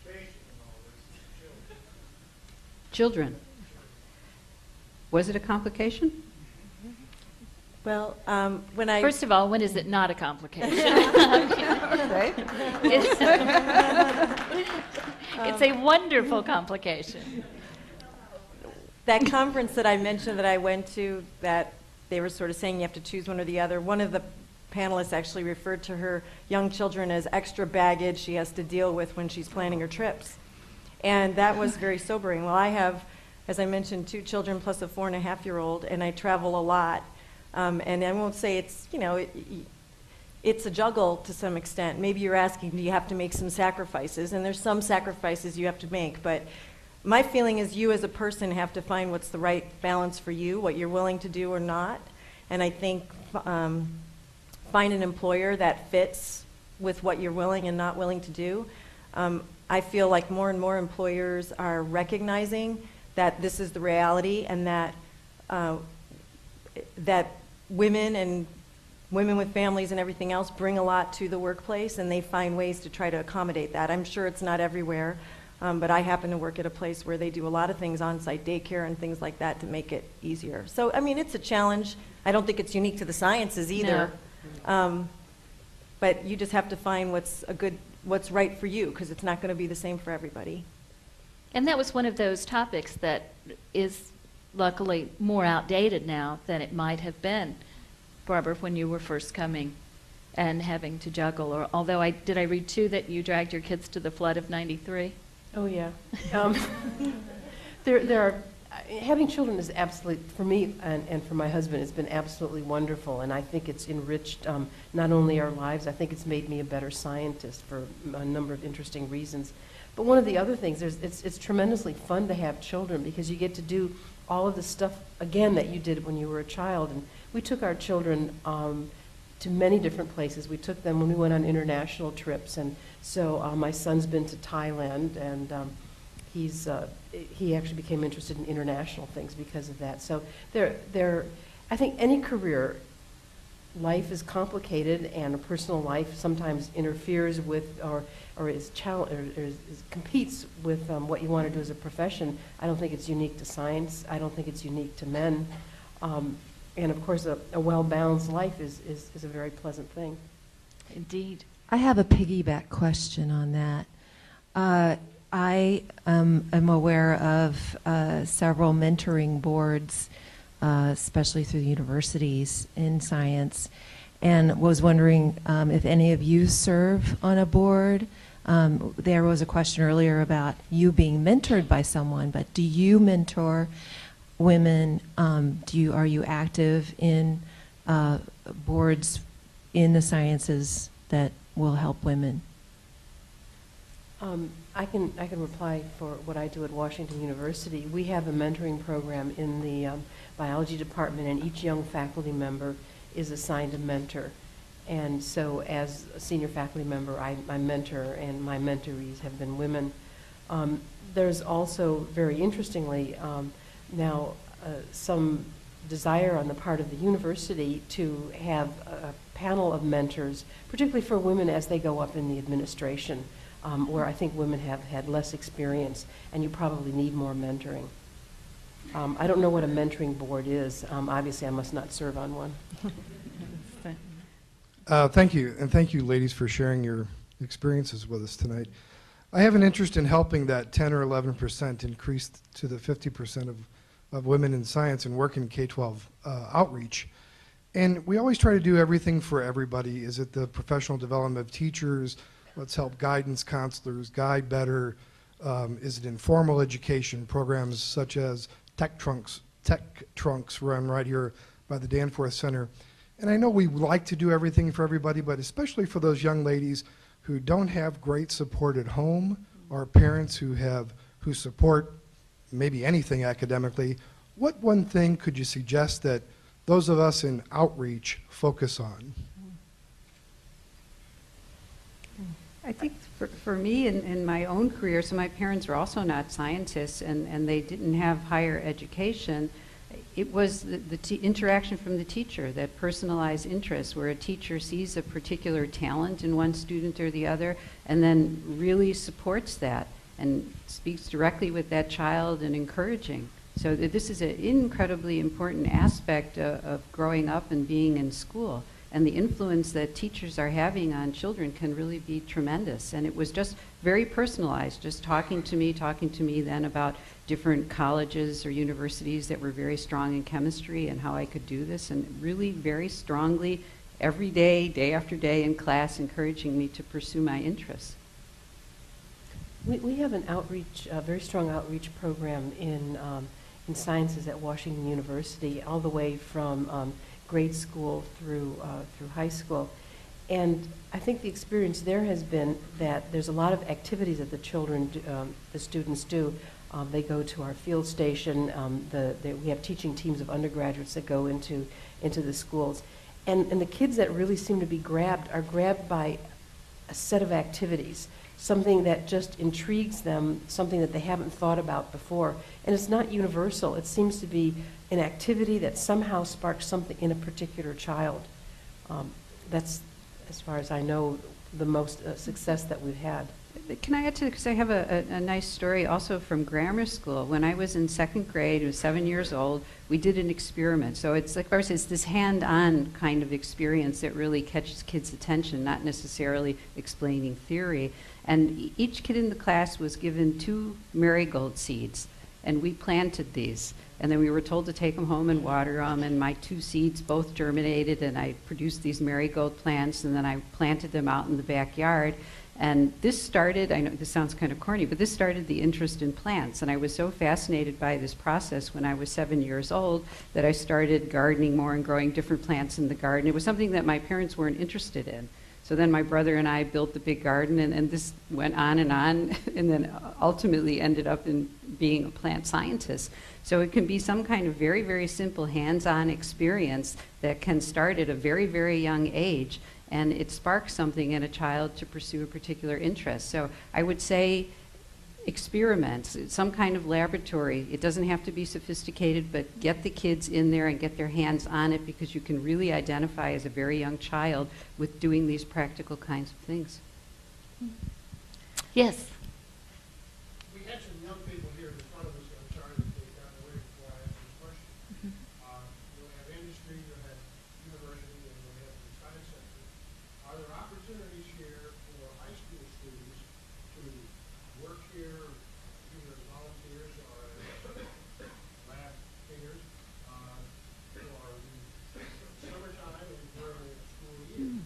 complication in all this is Children. Was it a complication? Well, when I First of all, when is it not a complication? It's a wonderful complication. that conference that I mentioned that I went to, that they were sort of saying you have to choose one or the other, one of the panelists actually referred to her young children as extra baggage she has to deal with when she's planning her trips. And that was very sobering. Well, I have, as I mentioned, 2 children plus a 4.5-year-old, and I travel a lot. And I won't say it's, you know, it's a juggle to some extent. Maybe you're asking, do you have to make some sacrifices? And there's some sacrifices you have to make, but my feeling is you as a person have to find what's the right balance for you, what you're willing to do or not. And I think find an employer that fits with what you're willing and not willing to do. I feel like more and more employers are recognizing that this is the reality, and that that women with families and everything else bring a lot to the workplace, and they find ways to try to accommodate that. I'm sure it's not everywhere, but I happen to work at a place where they do a lot of things, on-site daycare and things like that, to make it easier. So, I mean, it's a challenge. I don't think it's unique to the sciences either. No. But you just have to find what's right for you, because it's not going to be the same for everybody. And that was one of those topics that is luckily more outdated now than it might have been, Barbara, when you were first coming and having to juggle. Or although did I read too that you dragged your kids to the flood of '93? Oh yeah. There are having children is absolutely, for me and for my husband, it's been absolutely wonderful, and I think it's enriched not only our lives. I think it's made me a better scientist for a number of interesting reasons. But one of the other things, it's tremendously fun to have children, because you get to do all of the stuff again that you did when you were a child. And we took our children to many different places. We took them when we went on international trips, and so my son's been to Thailand, and he actually became interested in international things because of that. So I think any career, life is complicated, and a personal life sometimes interferes with or competes with what you want to do as a profession. I don't think it's unique to science. I don't think it's unique to men. And of course, a well-balanced life is a very pleasant thing. Indeed. I have a piggyback question on that. I am aware of several mentoring boards, especially through the universities in science, and was wondering if any of you serve on a board. There was a question earlier about you being mentored by someone, but do you mentor women? Are you active in boards in the sciences that will help women? I can reply for what I do at Washington University. We have a mentoring program in the biology department, and each young faculty member is assigned a mentor. And so as a senior faculty member, I mentor, and my mentorees have been women. There's also, very interestingly, now some desire on the part of the university to have a panel of mentors, particularly for women as they go up in the administration, where I think women have had less experience, and you probably need more mentoring. I don't know what a mentoring board is. Obviously, I must not serve on one. Thank you, and thank you, ladies, for sharing your experiences with us tonight. I have an interest in helping that 10 or 11% increase to the 50% of women in science and work in K-12 outreach. And we always try to do everything for everybody. Is it the professional development of teachers? Let's help guidance counselors guide better. Is it informal education, programs such as tech trunks run right here by the Danforth Center? And I know we like to do everything for everybody, but especially for those young ladies who don't have great support at home, or parents who support maybe anything academically, what one thing could you suggest that those of us in outreach focus on? I think for me in my own career, so my parents were also not scientists and they didn't have higher education. It was the interaction from the teacher, that personalized interest, where a teacher sees a particular talent in one student or the other and then really supports that and speaks directly with that child and encouraging. So this is an incredibly important aspect of growing up and being in school. And the influence that teachers are having on children can really be tremendous. And it was just very personalized, just talking to me then about different colleges or universities that were very strong in chemistry and how I could do this, and really very strongly every day, day after day in class, encouraging me to pursue my interests. We have an outreach, a very strong outreach program in sciences at Washington University, all the way from grade school through high school. And I think the experience there has been that there's a lot of activities that the children, the students do. They go to our field station. We have teaching teams of undergraduates that go into the schools. And the kids that really seem to be grabbed are grabbed by a set of activities, something that just intrigues them, something that they haven't thought about before. And it's not universal. It seems to be an activity that somehow sparks something in a particular child. That's, as far as I know, the most success that we've had. Can I add to, because I have a nice story also from grammar school. When I was in second grade, I was 7 years old, we did an experiment. So it's like I said, it's this hand-on kind of experience that really catches kids' attention, not necessarily explaining theory. And each kid in the class was given 2 marigold seeds, and we planted these. And then we were told to take them home and water them, and my 2 seeds both germinated, and I produced these marigold plants, and then I planted them out in the backyard. And this started, I know this sounds kind of corny, but this started the interest in plants. And I was so fascinated by this process when I was 7 years old that I started gardening more and growing different plants in the garden. It was something that my parents weren't interested in. So then my brother and I built the big garden, and this went on, and then ultimately ended up in being a plant scientist. So it can be some kind of very, very simple hands-on experience that can start at a very, very young age, and it sparks something in a child to pursue a particular interest. So I would say experiments, some kind of laboratory. It doesn't have to be sophisticated, but get the kids in there and get their hands on it, because you can really identify as a very young child with doing these practical kinds of things. Yes. We had some young people here in front of us. I'm sorry that they got away before I asked this question. You'll have industry, you'll have university, and you'll have the science sector. Are there opportunities here for high school students to work here, either as volunteers or as lab figures, for the summertime and during the school year?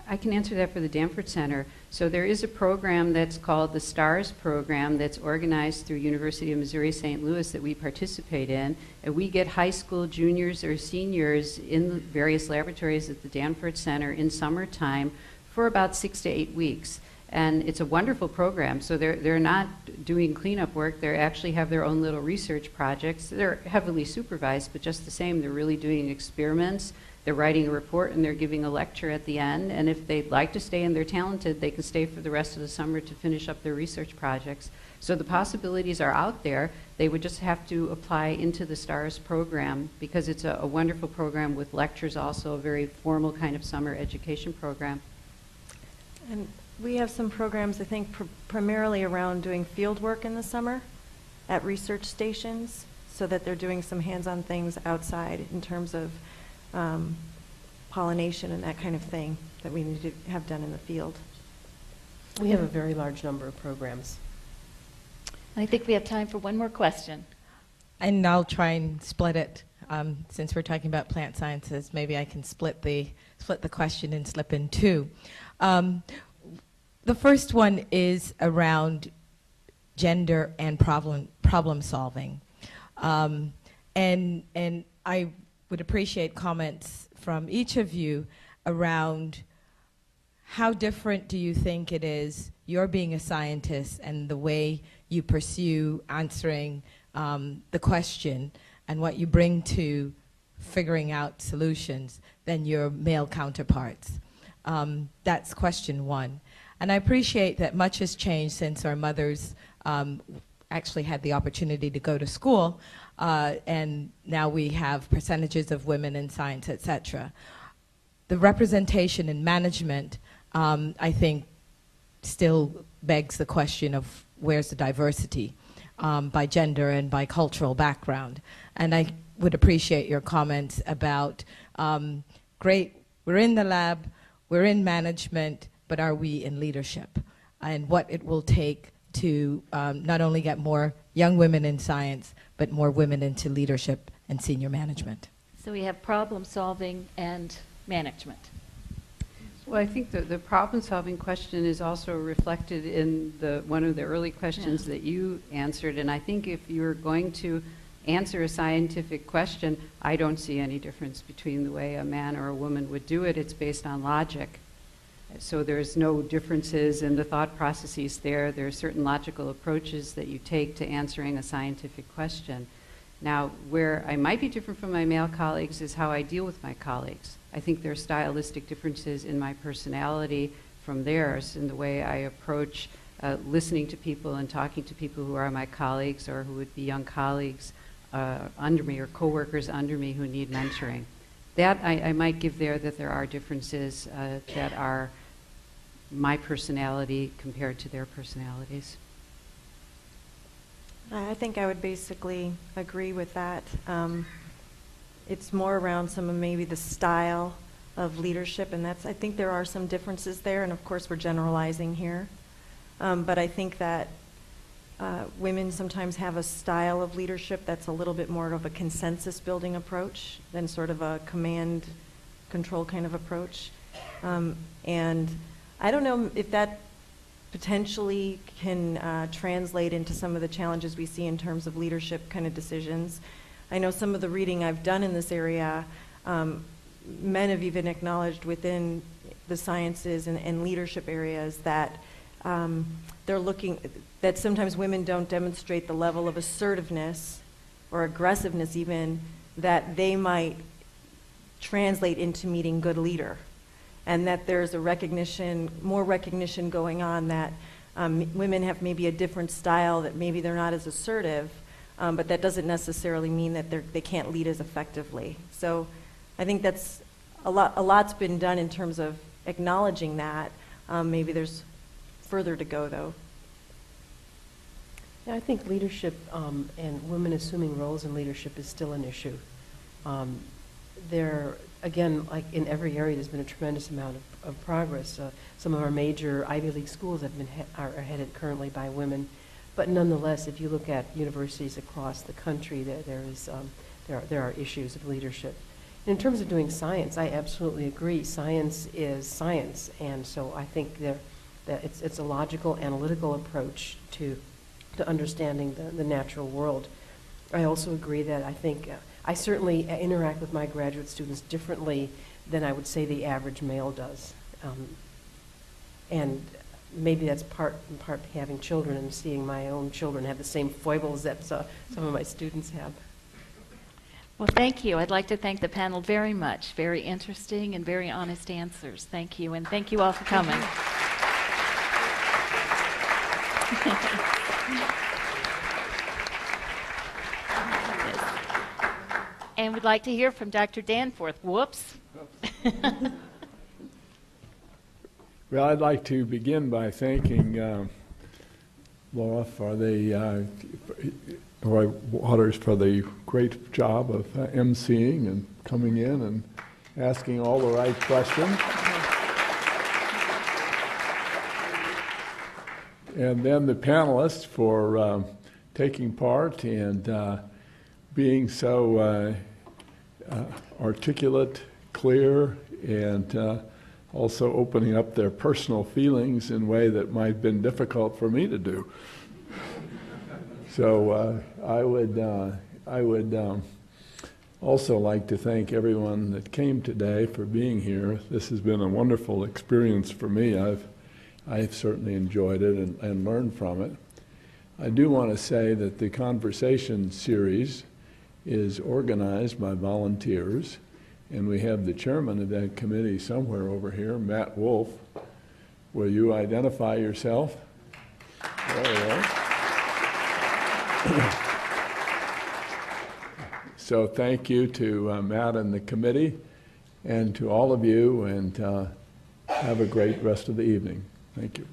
I can answer that for the Danforth Center. So there is a program that's called the STARS program that's organized through University of Missouri St. Louis that we participate in. And we get high school juniors or seniors in various laboratories at the Danforth Center in summertime for about 6 to 8 weeks. And it's a wonderful program. So they're not doing cleanup work. They actually have their own little research projects. They're heavily supervised, but just the same, they're really doing experiments. They're writing a report, and they're giving a lecture at the end. And if they'd like to stay and they're talented, they can stay for the rest of the summer to finish up their research projects. So the possibilities are out there. They would just have to apply into the STARS program, because it's a wonderful program with lectures, also a very formal kind of summer education program. And we have some programs, I think, primarily around doing field work in the summer at research stations, so that they're doing some hands-on things outside in terms of pollination and that kind of thing that we need to have done in the field. We have a very large number of programs. I think we have time for one more question. And I'll try and split it. Since we're talking about plant sciences, maybe I can split the question and slip in 2. The first one is around gender and problem solving. And I would appreciate comments from each of you around how different do you think it is, you're being a scientist and the way you pursue answering the question and what you bring to figuring out solutions than your male counterparts. That's question one. And I appreciate that much has changed since our mothers actually had the opportunity to go to school, and now we have percentages of women in science, et cetera. The representation in management, I think, still begs the question of where's the diversity by gender and by cultural background. And I would appreciate your comments about, great, we're in the lab, we're in management, but are we in leadership? And what it will take to not only get more young women in science, but more women into leadership and senior management. So we have problem solving and management. Well, I think the problem-solving question is also reflected in one of the early questions that you answered, and I think if you're going to answer a scientific question, I don't see any difference between the way a man or a woman would do it. It's based on logic. So there's no differences in the thought processes there. There are certain logical approaches that you take to answering a scientific question. Now, where I might be different from my male colleagues is how I deal with my colleagues. I think there are stylistic differences in my personality from theirs, in the way I approach listening to people and talking to people who are my colleagues or who would be young colleagues under me or coworkers under me who need mentoring. That I might give there that there are differences that are my personality compared to their personalities. I think I would basically agree with that. It's more around some of maybe the style of leadership, and I think there are some differences there, and of course we're generalizing here. But I think that women sometimes have a style of leadership that's a little bit more of a consensus building approach than sort of a command control kind of approach. And I don't know if that potentially can translate into some of the challenges we see in terms of leadership kind of decisions. I know some of the reading I've done in this area, men have even acknowledged within the sciences and leadership areas that they're looking, that sometimes women don't demonstrate the level of assertiveness or aggressiveness even that they might translate into meeting good leader. And that there's a recognition, more recognition going on that women have maybe a different style, that maybe they're not as assertive, but that doesn't necessarily mean that they can't lead as effectively. So I think that's a lot's been done in terms of acknowledging that. Maybe there's further to go, though. Yeah, I think leadership and women assuming roles in leadership is still an issue. There, again, like in every area, there's been a tremendous amount of progress. Some of our major Ivy League schools have been are headed currently by women, but nonetheless, if you look at universities across the country, there are issues of leadership. In terms of doing science, I absolutely agree. Science is science, and so I think that it's a logical, analytical approach to understanding the natural world. I also agree that I think I certainly interact with my graduate students differently than I would say the average male does. And maybe that's part having children and seeing my own children have the same foibles that some of my students have. Well, thank you. I'd like to thank the panel very much. Very interesting and very honest answers. Thank you, and thank you all for coming. And we'd like to hear from Dr. Danforth. Whoops. Well, I'd like to begin by thanking Laura for Roy Waters for the great job of emceeing and coming in and asking all the right questions. And then the panelists for taking part and being so articulate, clear, and also opening up their personal feelings in a way that might have been difficult for me to do. So I would also like to thank everyone that came today for being here. This has been a wonderful experience for me. I've certainly enjoyed it and learned from it. I do want to say that the conversation series is organized by volunteers, and we have the chairman of that committee somewhere over here, Matt Wolf. Will you identify yourself? There you are. So thank you to Matt and the committee, and to all of you, and have a great rest of the evening. Thank you.